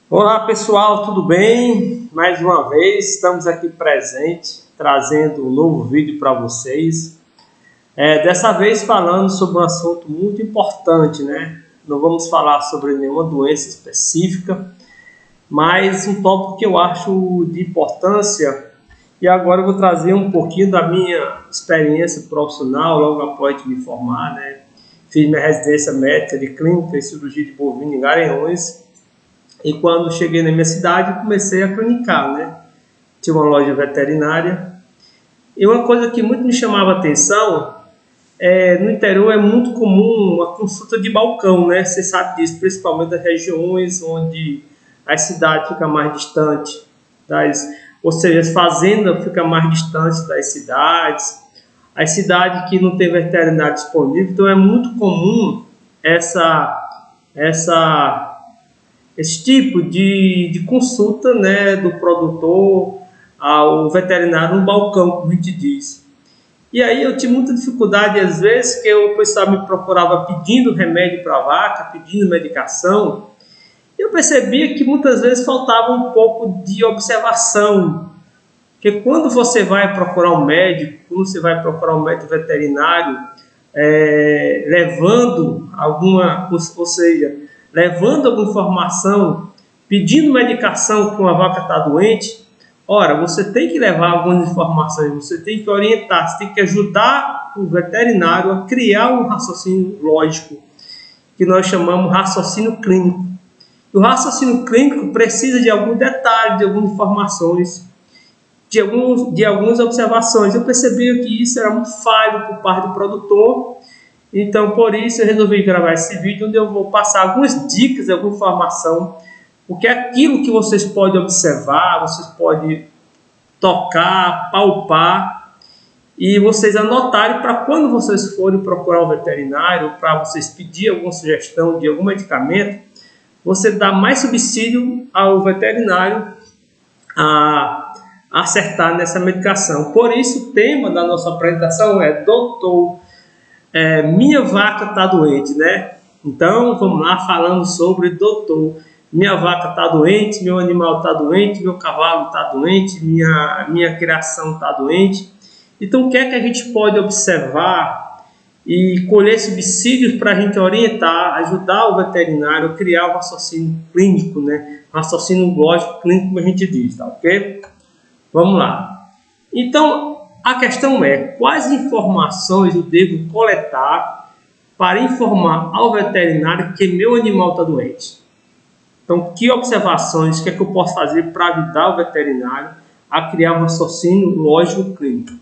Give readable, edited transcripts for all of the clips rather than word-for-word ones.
Olá pessoal, tudo bem? Mais uma vez estamos aqui presentes, trazendo um novo vídeo para vocês. Dessa vez falando sobre um assunto muito importante, né? Não vamos falar sobre nenhuma doença específica, mas um tópico que eu acho de importância. E agora eu vou trazer um pouquinho da minha experiência profissional logo após me formar, né? Fiz minha residência médica de clínica e cirurgia de bovino em Garanhuns. E quando cheguei na minha cidade, comecei a clinicar, né? Tinha uma loja veterinária. E uma coisa que muito me chamava a atenção, no interior é muito comum uma consulta de balcão, né? Você sabe disso, principalmente nas regiões onde a cidade fica mais distante, ou seja, as fazendas ficam mais distantes das cidades, as cidades que não tem veterinário disponível. Então é muito comum esse tipo de consulta, né, do produtor ao veterinário no balcão, como a gente diz. E aí eu tive muita dificuldade, às vezes, que o pessoal me procurava pedindo remédio para a vaca, pedindo medicação. Eu percebia que muitas vezes faltava um pouco de observação. Porque quando você vai procurar um médico, quando você vai procurar um médico veterinário, levando alguma informação, pedindo medicação que uma vaca está doente, ora, você tem que levar algumas informações, você tem que orientar, você tem que ajudar o veterinário a criar um raciocínio lógico, que nós chamamos raciocínio clínico. O raciocínio clínico precisa de algum detalhe, de algumas informações, de algumas observações. Eu percebi que isso era muito falho por parte do produtor. Então, por isso, eu resolvi gravar esse vídeo, onde eu vou passar algumas dicas, alguma informação, porque é aquilo que vocês podem observar, vocês podem tocar, palpar, e vocês anotarem para quando vocês forem procurar um veterinário, para vocês pedir alguma sugestão de algum medicamento, você dá mais subsídio ao veterinário a acertar nessa medicação. Por isso, o tema da nossa apresentação é Doutor, minha vaca está doente, né? Então, vamos lá falando sobre doutor. Minha vaca está doente, meu animal está doente, meu cavalo está doente, minha criação está doente. Então, o que é que a gente pode observar e colher subsídios para a gente orientar, ajudar o veterinário a criar um raciocínio clínico, né? Raciocínio lógico clínico, como a gente diz, tá ok? Vamos lá. Então, a questão é, quais informações eu devo coletar para informar ao veterinário que meu animal está doente? Então, que observações, o que é que eu posso fazer para ajudar o veterinário a criar um raciocínio lógico clínico?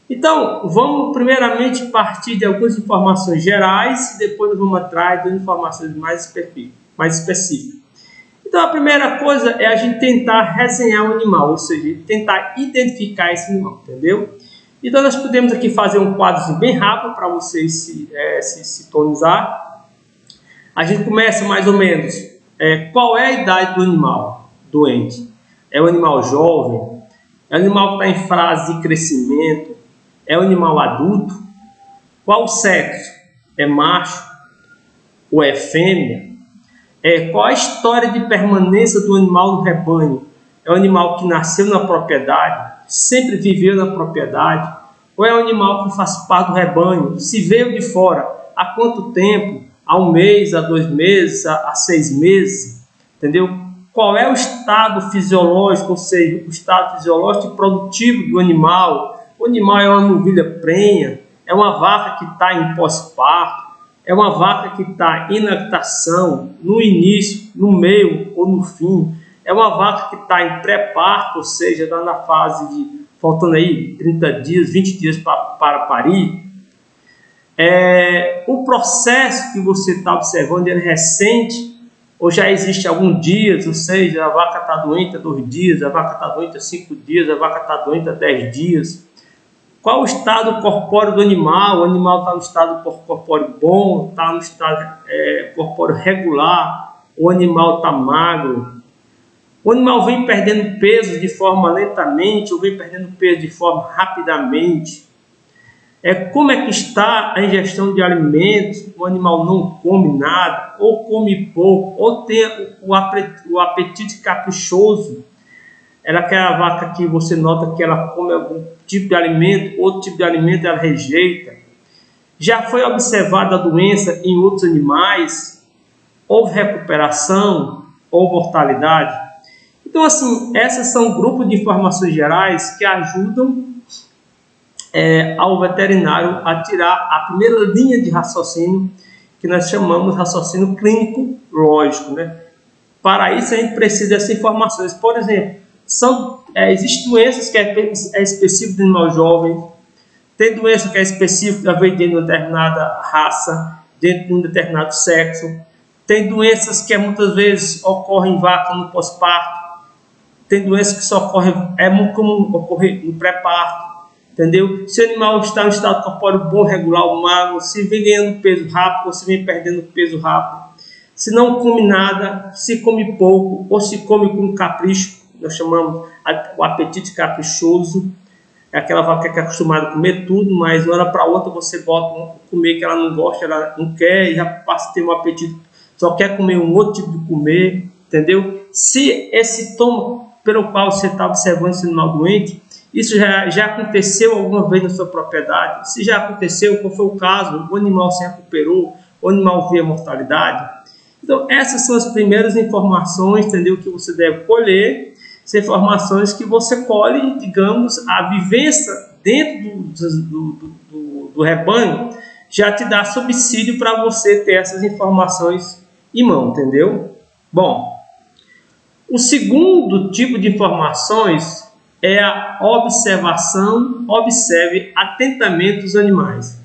Então, vamos primeiramente partir de algumas informações gerais e depois vamos atrás de informações mais específicas. Então, a primeira coisa é a gente tentar resenhar o animal, ou seja, tentar identificar esse animal, entendeu? Então, nós podemos aqui fazer um quadro bem rápido para vocês se sintonizar. A gente começa mais ou menos, qual é a idade do animal doente? É um animal jovem? É um animal que está em fase de crescimento? É um animal adulto? Qual o sexo? É macho ou é fêmea? Qual a história de permanência do animal no rebanho? É um animal que nasceu na propriedade, sempre viveu na propriedade? Ou é um animal que faz parte do rebanho, se veio de fora? Há quanto tempo? Há 1 mês, há 2 meses, há 6 meses? Entendeu? Qual é o estado fisiológico, ou seja, o estado fisiológico e produtivo do animal? O animal é uma novilha prenha? É uma vaca que está em pós-parto? É uma vaca que está em lactação, no início, no meio ou no fim? É uma vaca que está em pré-parto, ou seja, está na fase de, faltando aí 30 dias, 20 dias para parir? O processo que você está observando, ele é recente ou já existe há alguns dias? Ou seja, a vaca está doente há 2 dias, a vaca está doente há 5 dias, a vaca está doente há 10 dias. Qual o estado corpóreo do animal? O animal está no estado corpóreo bom, está no estado corpóreo regular, o animal está magro. O animal vem perdendo peso de forma lentamente ou vem perdendo peso de forma rapidamente. como é que está a ingestão de alimentos, o animal não come nada, ou come pouco, ou tem o apetite caprichoso. Ela é aquela vaca que você nota que ela come algum tipo de alimento, outro tipo de alimento ela rejeita. Já foi observada a doença em outros animais? Houve recuperação ou mortalidade? Então, assim, essas são grupos de informações gerais que ajudam ao veterinário a tirar a primeira linha de raciocínio, que nós chamamos de raciocínio clínico lógico, né? Para isso, a gente precisa dessas informações. Por exemplo, existem doenças que é específico do animal jovem, tem doença que é específica dentro de uma determinada raça, dentro de um determinado sexo, tem doenças que muitas vezes ocorrem em vaca no pós-parto, tem doenças que só ocorrem, é muito comum ocorrer no pré-parto, entendeu? Se o animal está em estado corpóreo bom, regular ou magro, se vem ganhando peso rápido ou se vem perdendo peso rápido, se não come nada, se come pouco ou se come com capricho, nós chamamos o apetite caprichoso, é aquela vaca que é acostumada a comer tudo, mas de uma hora para outra você bota comer que ela não gosta, ela não quer e já passa a ter um apetite, só quer comer um outro tipo de comer, entendeu? Se esse sintoma pelo qual você está observando esse animal doente, isso já aconteceu alguma vez na sua propriedade? Se já aconteceu, qual foi o caso? O animal se recuperou? O animal veio a mortalidade? Então, essas são as primeiras informações, entendeu, que você deve colher. São informações que você colhe, digamos, a vivência dentro do rebanho já te dá subsídio para você ter essas informações em mão, entendeu? Bom, o segundo tipo de informações é a observação. Observe atentamente os animais.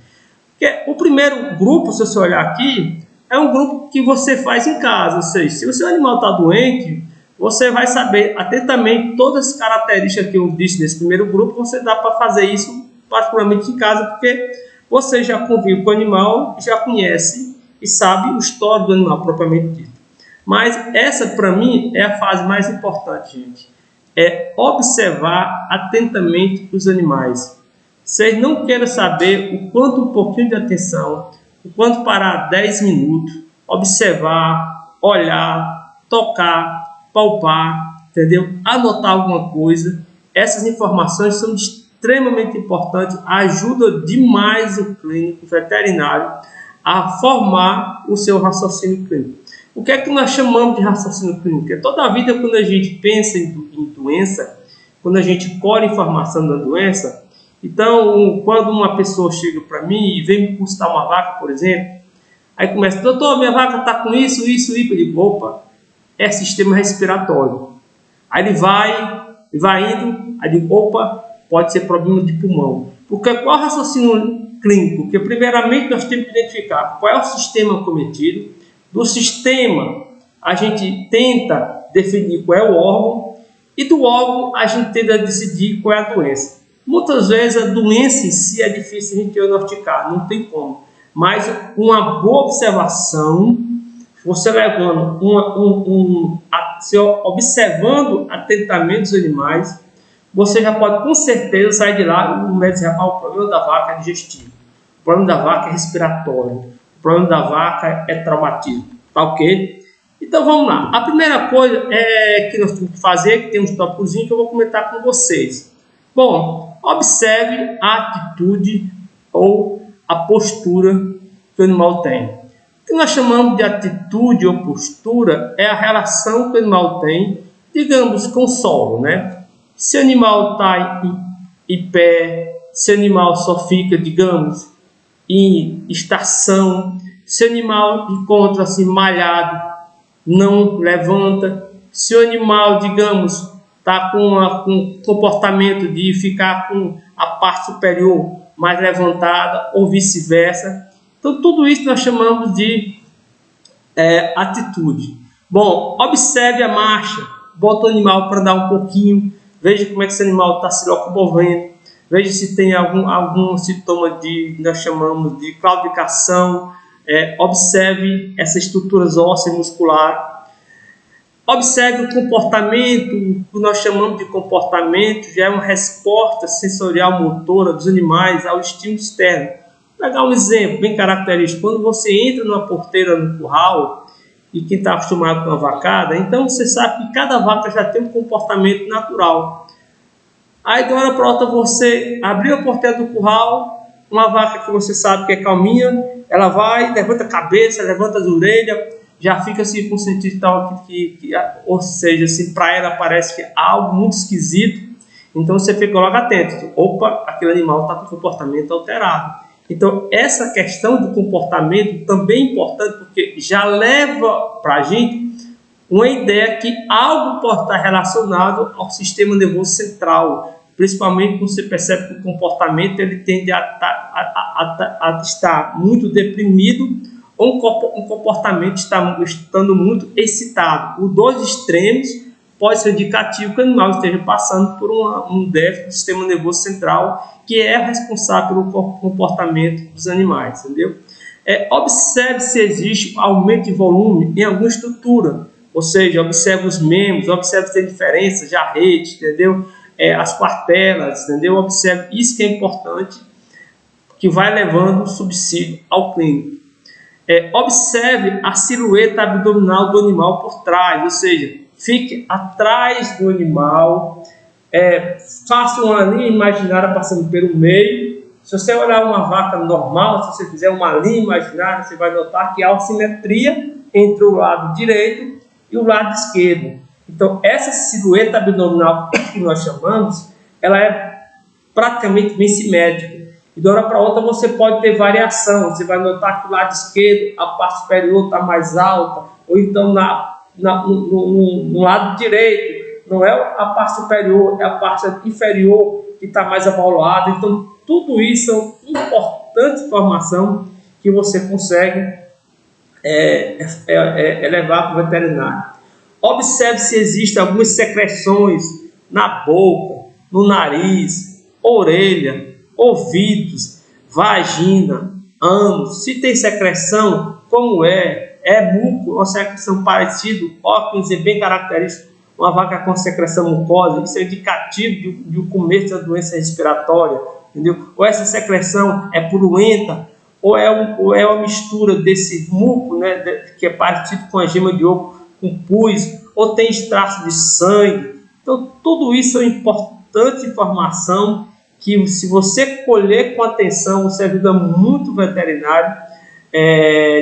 Porque o primeiro grupo, se você olhar aqui, é um grupo que você faz em casa. Ou seja, se o seu animal está doente, você vai saber atentamente todas as características que eu disse nesse primeiro grupo. Você dá para fazer isso particularmente em casa, porque você já convive com o animal, já conhece e sabe o histórico do animal propriamente dito. Mas essa, para mim, é a fase mais importante, gente. É observar atentamente os animais. Vocês não querem saber o quanto um pouquinho de atenção, o quanto parar 10 minutos, observar, olhar, tocar, palpar, entendeu? Anotar alguma coisa. Essas informações são extremamente importantes, ajudam demais o clínico veterinário a formar o seu raciocínio clínico. O que é que nós chamamos de raciocínio clínico? É toda a vida, quando a gente pensa em doença, quando a gente colhe informação da doença. Então, quando uma pessoa chega para mim e vem me consultar uma vaca, por exemplo, aí começa, doutor, minha vaca está com isso, eu digo, opa, é sistema respiratório. Aí ele vai indo, aí digo, opa, pode ser problema de pulmão. Porque qual é o raciocínio clínico? Porque primeiramente nós temos que identificar qual é o sistema cometido. Do sistema, a gente tenta definir qual é o órgão, e do órgão a gente tenta decidir qual é a doença. Muitas vezes a doença em si é difícil a gente diagnosticar, não tem como. Mas uma boa observação, você levando observando atentamente os animais, você já pode com certeza sair de lá e o médico já fala, o problema da vaca é digestivo, o problema da vaca é respiratório, o problema da vaca é traumatismo, tá ok? Então vamos lá. A primeira coisa que nós temos que fazer, que tem um tópicozinho que eu vou comentar com vocês. Bom, observe a atitude ou a postura que o animal tem. O que nós chamamos de atitude ou postura é a relação que o animal tem, digamos, com o solo, né? Se o animal está em pé, se o animal só fica, digamos, em estação, se o animal encontra-se malhado, não levanta, se o animal, digamos, está com um comportamento de ficar com a parte superior mais levantada ou vice-versa. Então, tudo isso nós chamamos de atitude. Bom, observe a marcha, bota o animal para andar um pouquinho, veja como é que esse animal está se locomovendo, veja se tem algum sintoma nós chamamos de claudicação. Observe essas estruturas ósseas musculares. Observe o comportamento, o que nós chamamos de comportamento, já é uma resposta sensorial motora dos animais ao estímulo externo. Vou pegar um exemplo bem característico. Quando você entra numa porteira no curral, e quem está acostumado com a vacada, então você sabe que cada vaca já tem um comportamento natural. Aí de uma hora para outra você abriu a porteira do curral, uma vaca que você sabe que é calminha, ela vai, levanta a cabeça, levanta as orelhas, já fica assim com o sentido tal ou seja, assim, para ela parece que é algo muito esquisito, então você fica logo atento, opa, aquele animal está com comportamento alterado. Então essa questão do comportamento também é importante, porque já leva para a gente uma ideia que algo pode estar relacionado ao sistema nervoso central, principalmente quando você percebe que o comportamento ele tende a estar muito deprimido, ou um comportamento estando muito excitado. Os dois extremos pode ser indicativo que o animal esteja passando por um déficit do sistema nervoso central, que é responsável pelo comportamento dos animais, entendeu? Observe se existe aumento de volume em alguma estrutura, ou seja, observe os membros, observe se tem diferença de arrete, entendeu? As quartelas, entendeu? Observe isso que é importante, que vai levando o subsídio ao clínico. Observe a silhueta abdominal do animal por trás, ou seja, fique atrás do animal, faça uma linha imaginária passando pelo meio. Se você olhar uma vaca normal, se você fizer uma linha imaginária, você vai notar que há uma simetria entre o lado direito e o lado esquerdo. Então, essa silhueta abdominal que nós chamamos, ela é praticamente bem simétrica. E de uma hora para outra você pode ter variação. Você vai notar que o lado esquerdo, a parte superior está mais alta, ou então no lado direito, não é a parte superior, é a parte inferior que está mais avalada. Então, tudo isso são importantes informações que você consegue levar para o veterinário. Observe se existem algumas secreções na boca, no nariz, orelha, ouvidos, vagina, ânus. Se tem secreção, como é muco, uma secreção parecida, óculos bem característico, uma vaca com secreção mucosa, isso é indicativo de um começo da doença respiratória, entendeu? Ou essa secreção é purulenta, ou é uma mistura desse muco, né, que é parecido com a gema de ovo, com pus, ou tem traços de sangue. Então, tudo isso é importante informação que, se você colher com atenção, você ajuda muito o veterinário,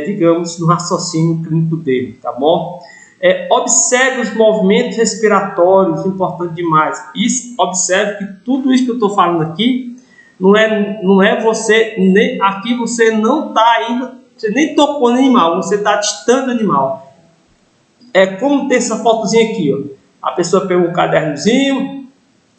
digamos, no raciocínio clínico dele, tá bom? Observe os movimentos respiratórios, importante demais. Observe que tudo isso que eu estou falando aqui, não é você, aqui você não está ainda, você nem tocou no animal, você está distante do animal. É como ter essa fotozinha aqui, ó. A pessoa pega um cadernozinho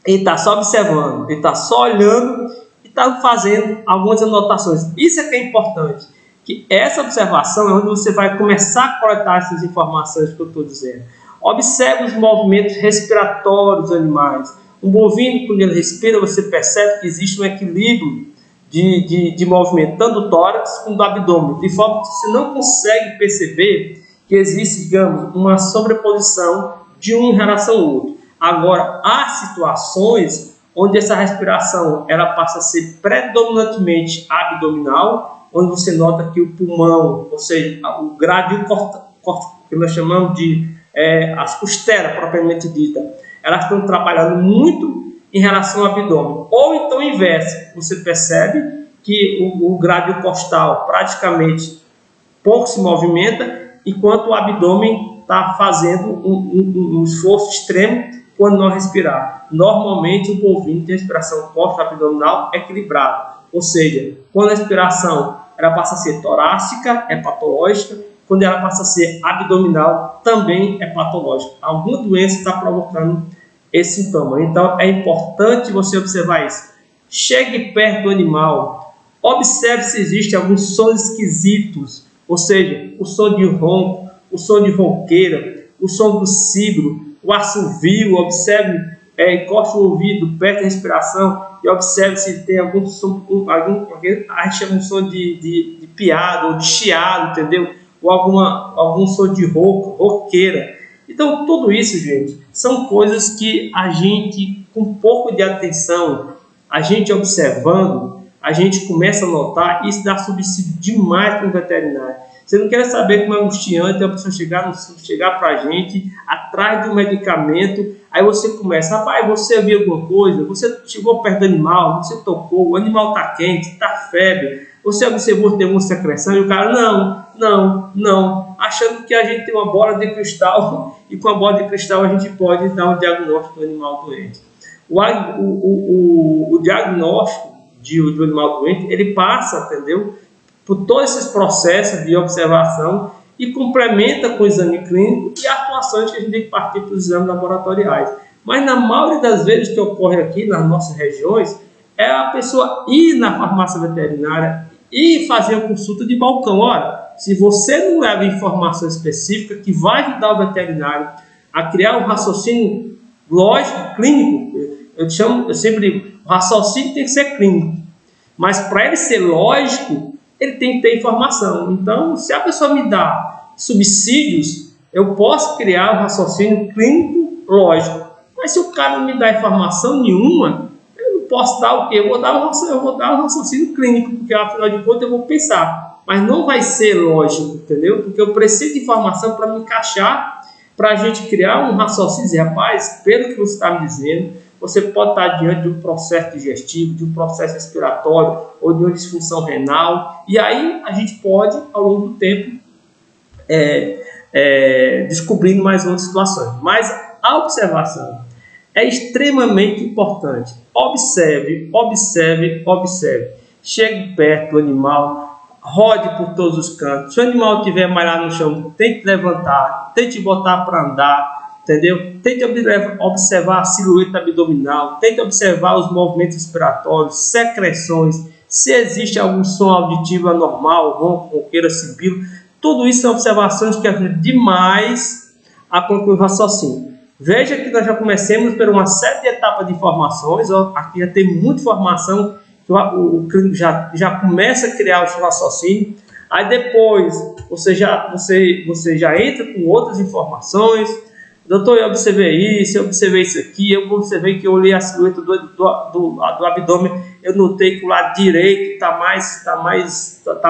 e está só observando, ele está só olhando e está fazendo algumas anotações. Isso é que é importante, que essa observação é onde você vai começar a coletar essas informações que eu estou dizendo. Observe os movimentos respiratórios dos animais. Um bovino, quando ele respira, você percebe que existe um equilíbrio de movimento, tanto do tórax como do abdômen, de forma que você não consegue perceber que existe, digamos, uma sobreposição de um em relação ao outro. Agora, há situações onde essa respiração ela passa a ser predominantemente abdominal, onde você nota que o pulmão, ou seja, o grádio que nós chamamos de as costelas propriamente dita, elas estão trabalhando muito em relação ao abdômen. Ou então o inverso, você percebe que o grádio costal praticamente pouco se movimenta, enquanto o abdômen está fazendo um esforço extremo quando não respirar. Normalmente o bovino tem a respiração costo-abdominal equilibrada, ou seja, quando a respiração ela passa a ser torácica, é patológica, quando ela passa a ser abdominal, também é patológica. Alguma doença está provocando esse sintoma. Então é importante você observar isso. Chegue perto do animal, observe se existem alguns sons esquisitos, ou seja, o som de ronco, o som de ronqueira, o som do cidro, o assovio. Observe, encoste o ouvido perto da respiração e observe se tem algum som, a gente chama um som de piado ou de chiado, entendeu? Ou algum som de ronqueira. Então, tudo isso, gente, são coisas que a gente, com um pouco de atenção, a gente observando, a gente começa a notar, e isso dá subsídio demais para o veterinário. Você não quer saber como é angustiante a pessoa chegar para a gente, atrás de um medicamento, aí você começa, rapaz, você viu alguma coisa? Você chegou perto do animal, você tocou, o animal está quente, está febre, você observou que tem alguma secreção, e o cara, não, achando que a gente tem uma bola de cristal, e com a bola de cristal a gente pode dar um diagnóstico do animal doente. O diagnóstico do animal doente, ele passa, entendeu? Por todos esses processos de observação e complementa com o exame clínico e atuações que a gente tem que partir para os exames laboratoriais. Mas na maioria das vezes que ocorre aqui nas nossas regiões, é a pessoa ir na farmácia veterinária e fazer a consulta de balcão. Ora, se você não leva informação específica que vai ajudar o veterinário a criar um raciocínio lógico, clínico, eu sempre digo, o raciocínio tem que ser clínico, mas para ele ser lógico, ele tem que ter informação. Então, se a pessoa me dá subsídios, eu posso criar um raciocínio clínico lógico. Mas se o cara não me dá informação nenhuma, eu não posso dar o quê? Eu vou dar um raciocínio clínico, porque afinal de contas eu vou pensar. Mas não vai ser lógico, entendeu? Porque eu preciso de informação para me encaixar, para a gente criar um raciocínio. Rapaz, pelo que você está me dizendo, você pode estar diante de um processo digestivo, de um processo respiratório ou de uma disfunção renal. E aí a gente pode, ao longo do tempo, descobrindo mais outras situações. Mas a observação é extremamente importante. Observe. Chegue perto do animal, rode por todos os cantos. Se o animal estiver malhado no chão, tente levantar, tente botar para andar. Entendeu? Tente observar a silhueta abdominal, tente observar os movimentos respiratórios, secreções, se existe algum som auditivo anormal, ronco, ronqueira, sibilo. Tudo isso são observações que ajudam demais a concluir o raciocínio. Veja que nós já começamos por uma série de etapas de informações. Aqui já tem muita informação, que o clínico já começa a criar o seu raciocínio. Aí depois você já entra com outras informações. Doutor, eu observei isso aqui, eu observei que eu olhei a silhueta do abdômen, eu notei que o lado direito está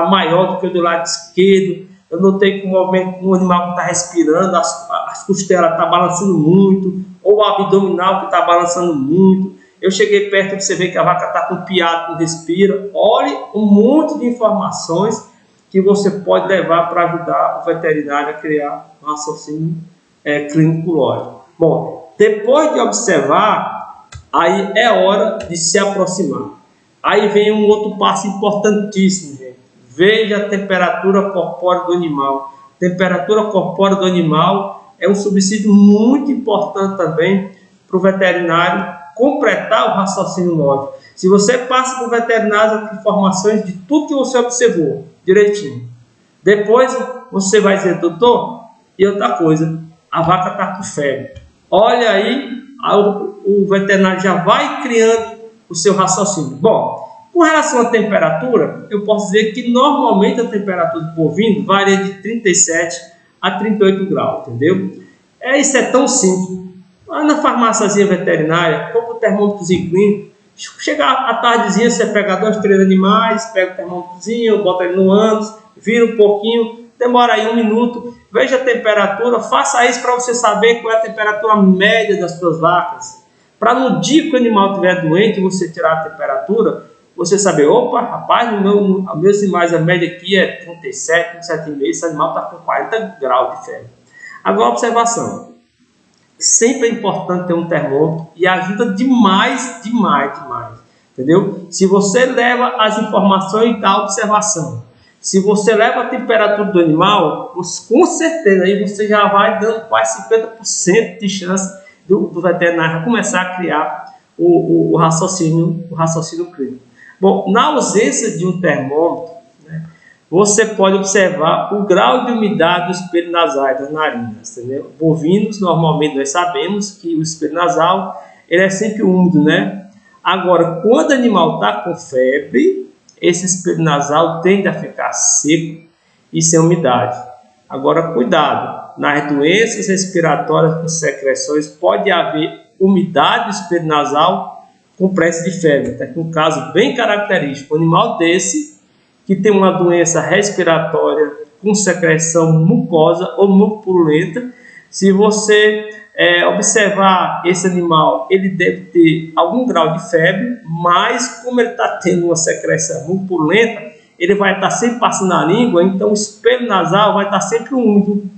maior do que o do lado esquerdo, eu notei que o movimento do animal que está respirando, as costelas estão balançando muito, ou o abdominal que está balançando muito, eu cheguei perto e observei que a vaca está com piado, não respira. Olhe um monte de informações que você pode levar para ajudar o veterinário a criar um raciocínio clínico lógico. Bom, depois de observar, aí é hora de se aproximar. Aí vem um outro passo importantíssimo, gente. Veja a temperatura corpórea do animal. Temperatura corpórea do animal é um subsídio muito importante também para o veterinário completar o raciocínio lógico. Se você passa para o veterinário as informações de tudo que você observou direitinho, depois você vai dizer, doutor, e outra coisa, a vaca está com febre. Olha aí, o veterinário já vai criando o seu raciocínio. Bom, com relação à temperatura, eu posso dizer que normalmente a temperatura do bovino varia de 37 a 38 graus, entendeu? Isso é tão simples. Lá na farmáciazinha veterinária, compra o termômetrozinho clínico, chega à tardezinha, você pega 2, 3 animais, pega o termômetrozinho, bota ele no ânus, vira um pouquinho, demora aí 1 minuto, veja a temperatura, faça isso para você saber qual é a temperatura média das suas vacas. Para no dia que o animal estiver doente, você tirar a temperatura, você saber, opa, rapaz, meus animais, a média aqui é 37, 37,5, esse animal está com 40 graus de febre. Agora, observação. Sempre é importante ter um termômetro e ajuda demais, entendeu? Se você leva as informações da observação, se você leva a temperatura do animal, com certeza aí você já vai dando quase 50% de chance do veterinário começar a criar o raciocínio clínico. Bom, na ausência de um termômetro, né, você pode observar o grau de umidade do espelho nasal das narinas. Entendeu? Bovinos, normalmente nós sabemos que o espelho nasal ele é sempre úmido, né? Agora, quando o animal está com febre, esse espelho nasal tende a ficar seco e sem umidade. Agora, cuidado, nas doenças respiratórias com secreções pode haver umidade do espelho nasal com presença de febre. Tá aqui um caso bem característico. Um animal desse que tem uma doença respiratória com secreção mucosa ou mucopurulenta, se você observar esse animal, ele deve ter algum grau de febre, mas como ele está tendo uma secreção mucopurulenta, ele vai estar sempre passando na língua, então o espelho nasal vai estar sempre úmido.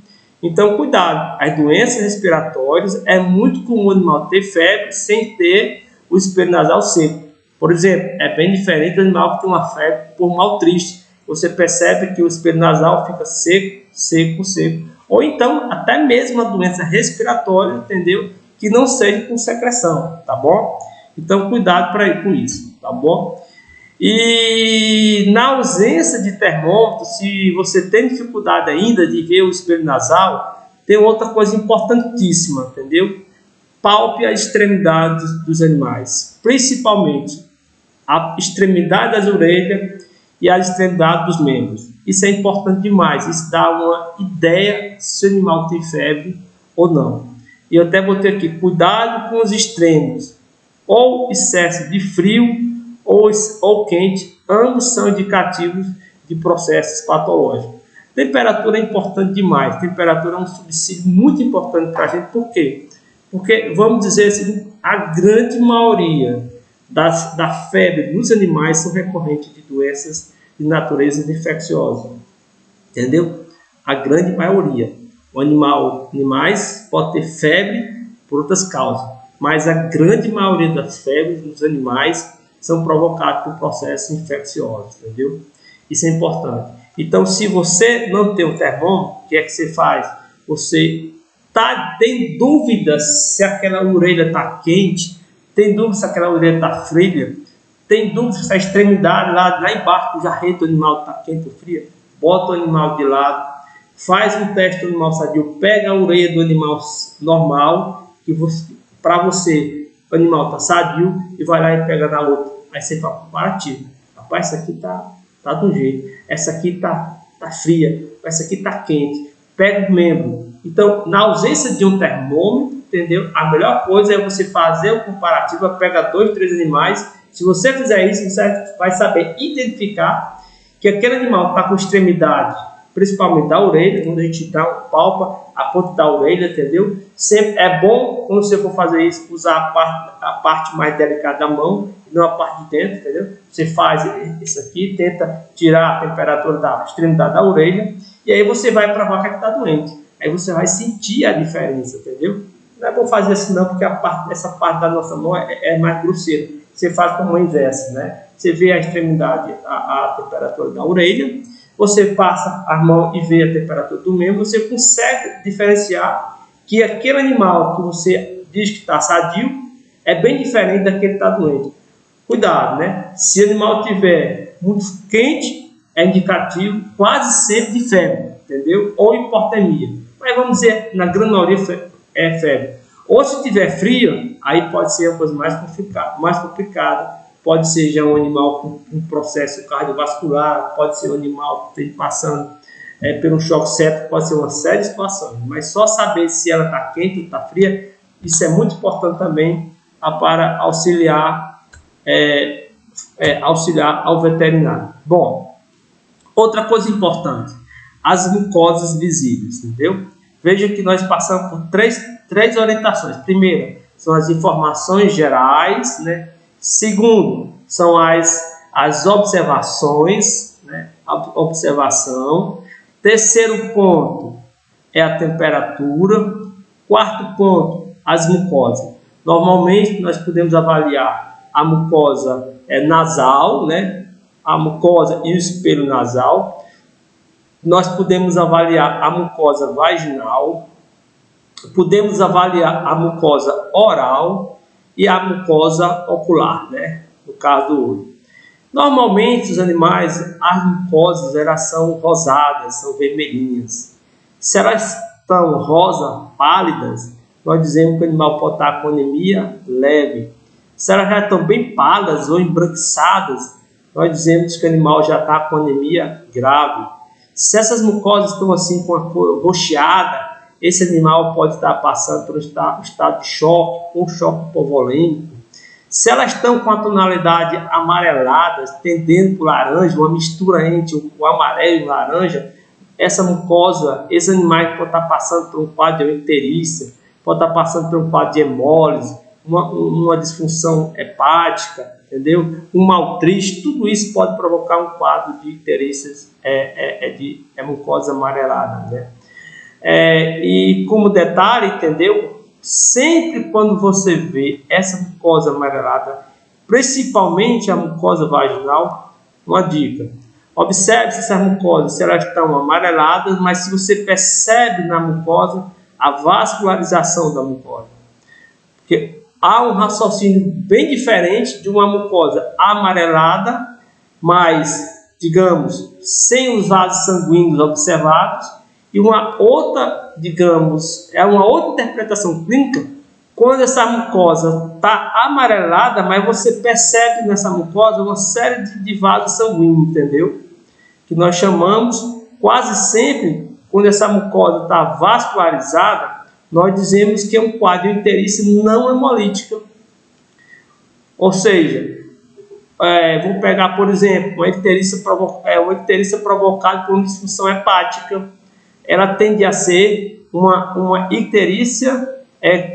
Então, cuidado, as doenças respiratórias, é muito comum o animal ter febre sem ter o espelho nasal seco. Por exemplo, é bem diferente do animal que tem uma febre por mal triste. Você percebe que o espelho nasal fica seco, seco, seco. Ou então, até mesmo a doença respiratória, entendeu? Que não seja com secreção, tá bom? Então, cuidado para ir com isso, tá bom? E na ausência de termômetro, se você tem dificuldade ainda de ver o espelho nasal, tem outra coisa importantíssima, entendeu? Palpe as extremidades dos animais, principalmente a extremidade das orelhas e a extremidade dos membros. Isso é importante demais, isso dá uma ideia se o animal tem febre ou não. E eu até botei aqui, cuidado com os extremos, ou excesso de frio ou quente, ambos são indicativos de processos patológicos. Temperatura é importante demais, temperatura é um subsídio muito importante para a gente, por quê? Porque, vamos dizer assim, a grande maioria da febre dos animais são recorrentes de doenças de natureza infecciosa, entendeu? A grande maioria. Animais pode ter febre por outras causas, mas a grande maioria das febres dos animais são provocadas por processos infecciosos, entendeu? Isso é importante. Então, se você não tem um termômetro, o que é que você faz? Você tem dúvidas se aquela orelha está quente, tem dúvida se aquela orelha está fria, tem dúvida se a extremidade lá embaixo do jarrete do animal está quente ou fria, bota o animal de lado, faz um teste do animal sadio, pega a orelha do animal normal, para você, o animal está sadio, e vai lá e pega na outra. Aí você faz comparativo. Rapaz, essa aqui tá do jeito, essa aqui tá fria, essa aqui tá quente. Pega o membro. Então, na ausência de um termômetro, entendeu? A melhor coisa é você fazer o comparativo, pega 2, 3 animais. Se você fizer isso, você vai saber identificar que aquele animal está com extremidade, principalmente da orelha, quando a gente palpa a ponta da orelha, entendeu? Sempre é bom, quando você for fazer isso, usar a parte mais delicada da mão, não a parte de dentro, entendeu? Você faz isso aqui, tenta tirar a temperatura da extremidade da orelha, e aí você vai para a vaca que está doente. Aí você vai sentir a diferença, entendeu? Não é bom fazer assim não, porque essa parte da nossa mão é mais grosseira. Você faz como inverso, né? Você vê a extremidade, a temperatura da orelha, você passa a mão e vê a temperatura do membro, você consegue diferenciar que aquele animal que você diz que está sadio é bem diferente daquele que está doente. Cuidado, né? Se o animal estiver muito quente, é indicativo quase sempre de febre, entendeu? Ou hipotermia. Mas vamos dizer, na grande maioria é febre. Ou se estiver frio, aí pode ser uma coisa mais complicada. Pode ser já um animal com um processo cardiovascular, pode ser um animal que esteja passando por um choque séptico, pode ser uma série de situações. Mas só saber se ela está quente ou está fria, isso é muito importante também para auxiliar ao veterinário. Bom, outra coisa importante, as mucosas visíveis, entendeu? Veja que nós passamos por três orientações. Primeiro, são as informações gerais, né? Segundo, são as observações, né? A observação. Terceiro ponto é a temperatura. Quarto ponto, as mucosas. Normalmente, nós podemos avaliar a mucosa nasal, né? A mucosa e o espelho nasal. Nós podemos avaliar a mucosa vaginal, podemos avaliar a mucosa oral e a mucosa ocular, né? No caso do olho. Normalmente, os animais, as mucosas, elas são rosadas, são vermelhinhas. Se elas estão rosa, pálidas, nós dizemos que o animal pode estar com anemia leve. Se elas já estão bem pálidas ou embranquiçadas, nós dizemos que o animal já está com anemia grave. Se essas mucosas estão assim com a cor roxeada, esse animal pode estar passando por um estado de choque ou choque hipovolêmico. Se elas estão com a tonalidade amarelada, tendendo para o laranja, uma mistura entre o amarelo e o laranja, essa mucosa, esses animais podem estar passando por um quadro de icterícia, pode estar passando por um quadro de hemólise, uma disfunção hepática, entendeu? Um maltriste, tudo isso pode provocar um quadro de icterícias, de mucosa amarelada, né? E como detalhe, entendeu? Sempre quando você vê essa mucosa amarelada, principalmente a mucosa vaginal, uma dica: observe se essas mucosas, se elas estão amareladas, mas se você percebe na mucosa a vascularização da mucosa. Porque há um raciocínio bem diferente de uma mucosa amarelada, mas, digamos, sem os vasos sanguíneos observados, e uma outra, digamos, uma outra interpretação clínica, quando essa mucosa está amarelada, mas você percebe nessa mucosa uma série de vasos sanguíneos, entendeu? Que nós chamamos, quase sempre, quando essa mucosa está vascularizada, nós dizemos que é um quadro de icterícia não hemolítica. Ou seja, vou pegar, por exemplo, uma icterícia provocada por uma disfunção hepática. Ela tende a ser uma icterícia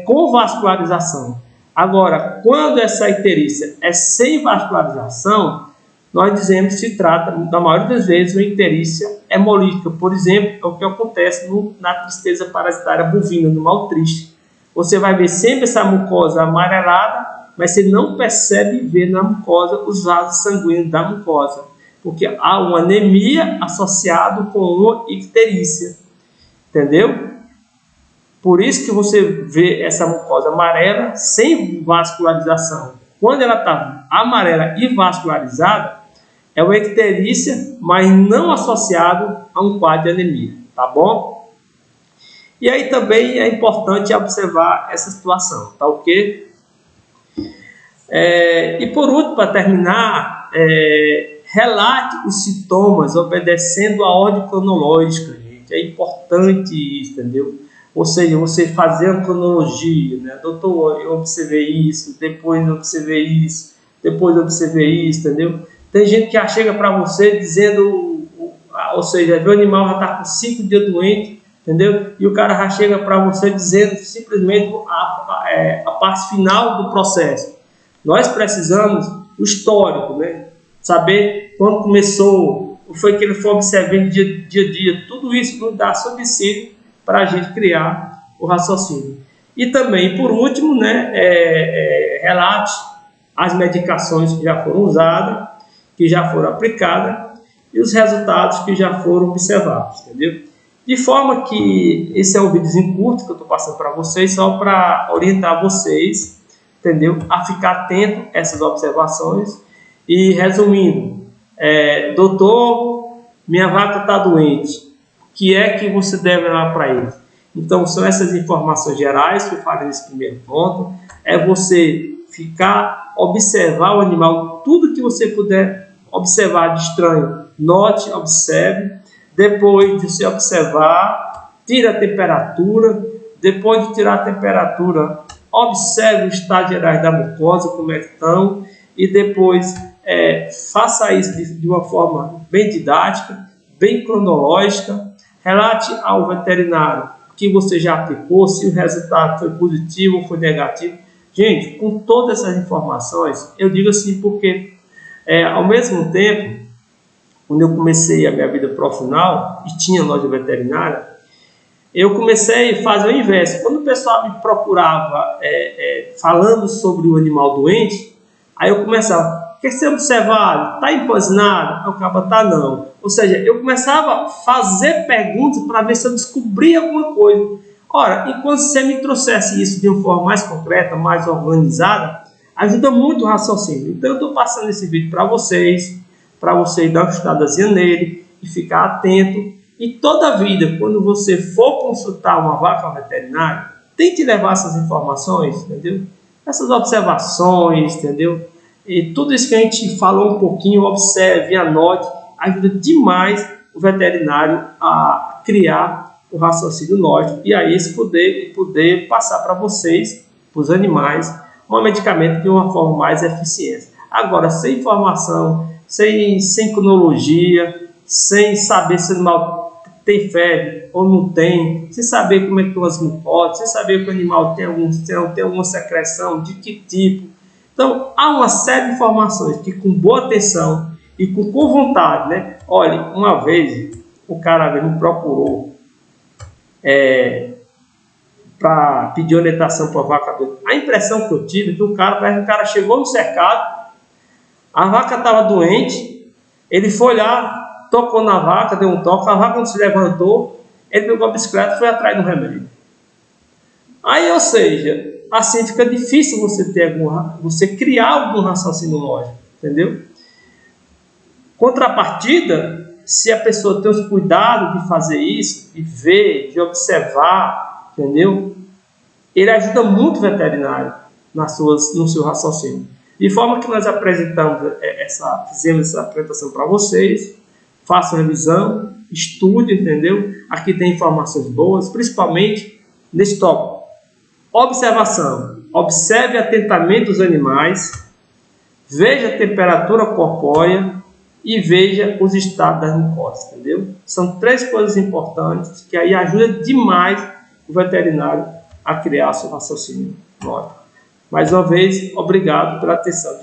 com vascularização. Agora, quando essa icterícia é sem vascularização, nós dizemos que se trata, da maioria das vezes, uma icterícia hemolítica. Por exemplo, é o que acontece na tristeza parasitária bovina, no maltriste. Você vai ver sempre essa mucosa amarelada, mas você não percebe ver na mucosa os vasos sanguíneos da mucosa, porque há uma anemia associada com uma icterícia, entendeu? Por isso que você vê essa mucosa amarela sem vascularização. Quando ela está amarela e vascularizada, é uma icterícia, mas não associado a um quadro de anemia, tá bom? E aí também é importante observar essa situação, tá ok? E por último, para terminar, relate os sintomas obedecendo a ordem cronológica, gente. É importante isso, entendeu? Ou seja, você fazer uma cronologia, né? Doutor, eu observei isso, depois eu observei isso, depois eu observei isso, entendeu? Tem gente que já chega para você dizendo, ou seja, o animal já está com 5 dias doente, entendeu? E o cara já chega para você dizendo simplesmente a parte final do processo. Nós precisamos o histórico, né? Saber quando começou, o que foi que ele foi observando dia a dia. Tudo isso nos dá subsídio para a gente criar o raciocínio. E também, por último, né, relate as medicações que já foram usadas, que já foram aplicadas e os resultados que já foram observados, entendeu? De forma que esse é um videozinho curto que eu estou passando para vocês, só para orientar vocês, entendeu? A ficar atento a essas observações. E resumindo, doutor, minha vaca está doente, o que é que você deve levar para ele? Então, são essas informações gerais que eu falei nesse primeiro ponto. É você observar o animal, tudo que você puder observar de estranho, note, observe. Depois de você observar, tira a temperatura. Depois de tirar a temperatura, observe o estado geral da mucosa, como é que estão. E depois, faça isso de uma forma bem didática, bem cronológica. Relate ao veterinário que você já aplicou, se o resultado foi positivo ou foi negativo. Gente, com todas essas informações, eu digo assim porque, ao mesmo tempo, quando eu comecei a minha vida profissional e tinha loja veterinária, eu comecei a fazer o inverso. Quando o pessoal me procurava falando sobre o animal doente, aí eu começava, quer ser observado? Está empanzinado? O cabo está não. Ou seja, eu começava a fazer perguntas para ver se eu descobria alguma coisa. Ora, enquanto você me trouxesse isso de uma forma mais concreta, mais organizada, ajuda muito o raciocínio. Então eu estou passando esse vídeo para vocês dar uma estudadazinha nele e ficar atento. E toda a vida, quando você for consultar uma vaca veterinária, tente levar essas informações, entendeu? Essas observações, entendeu? E tudo isso que a gente falou um pouquinho, observe, anote, ajuda demais o veterinário a criar o raciocínio lógico e aí poder passar para vocês, para os animais, um medicamento de uma forma mais eficiente. Agora, sem informação, sem cronologia, sem saber se o animal tem febre ou não tem, sem saber como é que estão as mucosas, sem saber que o animal tem alguma secreção, de que tipo. Então, há uma série de informações que, com boa atenção e com vontade, né? Olha, uma vez o cara me procurou para pedir orientação para a vaca doente. A impressão que eu tive é que o cara chegou no cercado, a vaca estava doente, ele foi lá, tocou na vaca, deu um toque, a vaca não se levantou, ele pegou a bicicleta e foi atrás do remédio. Aí, ou seja, assim fica difícil você criar algum raciocínio lógico, entendeu? Contrapartida, se a pessoa tem os cuidados de fazer isso, de ver, de observar, entendeu? Ele ajuda muito o veterinário no seu raciocínio. De forma que nós fizemos essa apresentação para vocês, façam revisão, estude, entendeu? Aqui tem informações boas, principalmente nesse tópico. Observação. Observe atentamente os animais, veja a temperatura corpórea e veja os estados das mucosas, entendeu? São 3 coisas importantes que aí ajudam demais o veterinário a criar seu raciocínio lógico. Mais uma vez, obrigado pela atenção.